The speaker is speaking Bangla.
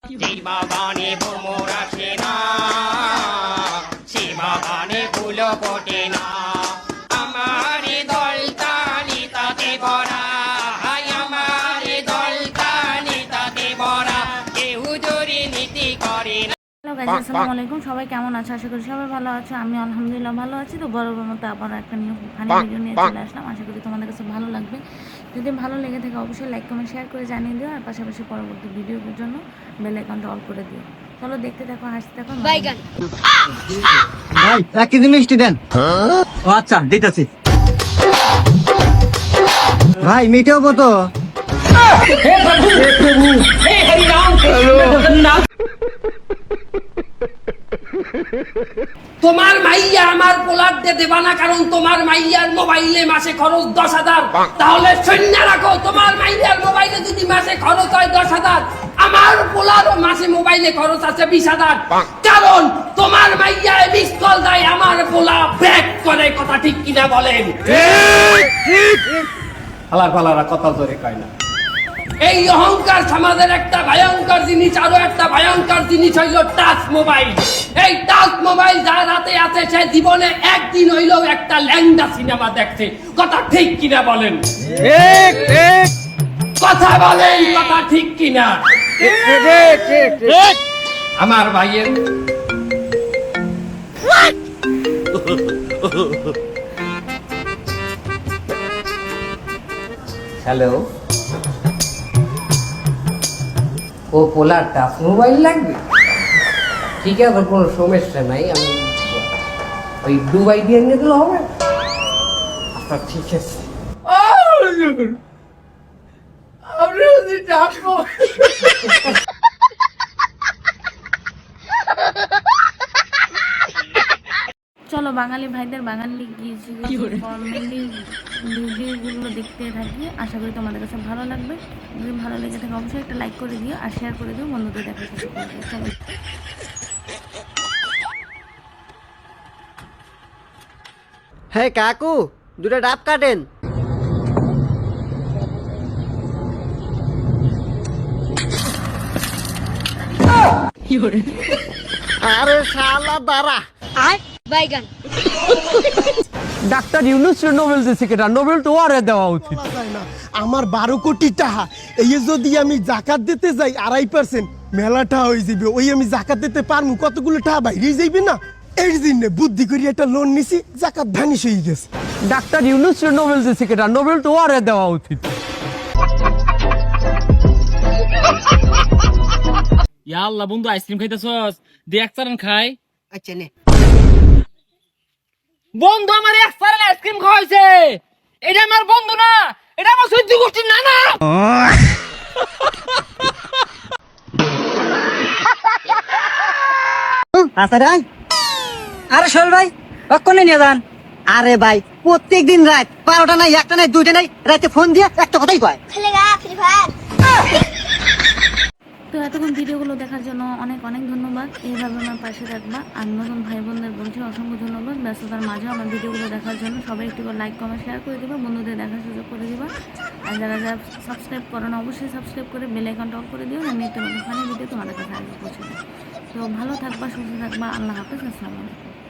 যে বাগানে ভ্রমর আসে না, সে বাগানে ফুল ফোটে না। আমার দলটা নিতাতে ভরা, আমার দলটা নিতাতে ভরা, কেউ দুর্নীতি করে না। হ্যালো গাইস, আসসালামু আলাইকুম। সবাই কেমন আছে? আশা করি সবাই ভালো আছে। আমি আলহামদুলিল্লাহ ভালো আছি। তো বরাবর মতো আবার একটা নিউ ফানি ভিডিও নিয়ে চলে আসলাম। আশা করি তোমাদের কাছে ভালো লাগবে। যদি ভালো লেগে থাকে অবশ্যই লাইক কমেন্ট শেয়ার করে জানিয়ে দিও, আর পাশাপাশি পরবর্তী ভিডিওর জন্য বেল আইকনটা অল করে দিও। চলো দেখতে থাকো, হাসতে থাকো। বাইগান ভাই 1 কেজি মিষ্টি দেন। ও আচ্ছা দিতেছি। ভাই মিঠেও কত? তোমার মাইয়া আমার পোলার দিয়ে দেবা না, কারণ তোমার মাইয়ার মোবাইলে মাসে খরচ 10,000। তাহলে সৈন্য রাখো, তোমার মাইয়ার মোবাইলে যদি মাসে খরচ হয় 10,000, আমার পোলারও মাসে মোবাইলে খরচ আছে 20,000। কারণ তোমার মাইয়া মিস কল দেয়, আমার পোলা ব্যাক করে। কথা ঠিক কিনা বলেন? আলার পালারা কথা জোরে কয় না। এই অহংকার সমাজের একটা ভয়ঙ্কর জিনিস। আরো একটা ভয়ঙ্কর জিনিস হইল টাচ মোবাইল। এই টাচ মোবাইল যার হাতে আছে সে জীবনে একদিন হইলেও একটা ল্যাংডা সিনেমা দেখছে। কথা ঠিক কিনা বলেন? ঠিক ঠিক কথা বলেন, কথা ঠিক কিনা? ঠিক ঠিক ঠিক। আমার ভাইয়ের হ্যালো, ও পোলার টাচ মোবাইল লাগবে? ঠিক আছে, কোনো সমস্যা নাই, আমি ওই দুবাই দিয়ে নিয়ে দিলে হবে। আচ্ছা ঠিক আছে। চলো বাঙালি ভাইদের বাঙালি কমেডি ভিডিওগুলো দেখতে থাকি। আশা করি তোমাদের কাছে ভালো লাগবে। যদি ভালো লেগে থাকে অবশ্যই একটা লাইক করে দিও আর শেয়ার করে দিও, বন্ধুদের দেখার সুযোগ করে দিও। চলো। হ্যাঁ কাকু, দুটো ডাব কাটেন। আরে শালা দাঁড়া। ডাক্তার ইউনুস নোবেল দিয়েছে, কেটা নোবেল তো ওরে দেওয়া উচিত। আমার 12 কোটি টাকা, এই যদি আমি জাকাত দিতে যাই 2.5%, মেলাটা হয়ে যাবে। ওই আমি জাকাত দিতে পারবো, কতগুলো টাকা বাইরে যাইবে না। এই জন্য বুদ্ধি করে একটা লোন নিছি, জাকাত ভ্যানিশ হয়ে গেছে। ডাক্তার ইউনুস নোবেল দিয়েছে, কেটা নোবেল তো ওরে দেওয়া উচিত। ইয়া আল্লাহ বন্ধু, আইসক্রিম খাইতেছস? দে এক চারান খাই। আচ্ছা নে। বন্ধু আমার এক চারান আইসক্রিম খাওয়াইছে। এটা আমার বন্ধু না, এটা আমার সহ্য গোষ্ঠীর নানা। আচ্ছা ভাই, আরে শোল ভাই কখনো নিয়ে যান। আরে ভাই প্রত্যেক দিন রাত 12টা নাই, 1টা নাই, 2টা নাই, রাতে ফোন দিয়ে একটা কথাই কয়। তো এতক্ষণ ভিডিওগুলো দেখার জন্য অনেক অনেক ধন্যবাদ। এইভাবে আমার পাশে থাকবা। আর নতুন ভাই বোনদের বলছি অসংখ্য ধন্যবাদ ব্যস্ততার মাঝে আমার ভিডিওগুলো দেখার জন্য। সবাই একটু লাইক কমেন্ট শেয়ার করে দিবা, বন্ধুদের দেখার সুযোগ করে দিবা। আর যারা যারা সাবস্ক্রাইব করো না অবশ্যই সাবস্ক্রাইব করে বেল আইকনটা অন করে দিও, না নিত্য নতুন ফানি ভিডিও তোমাদের কাছে আগে পৌঁছে যায়। তো ভালো থাকবা, সুস্থ থাকবা। আল্লাহ হাফেজ, আসসালামু আলাইকুম।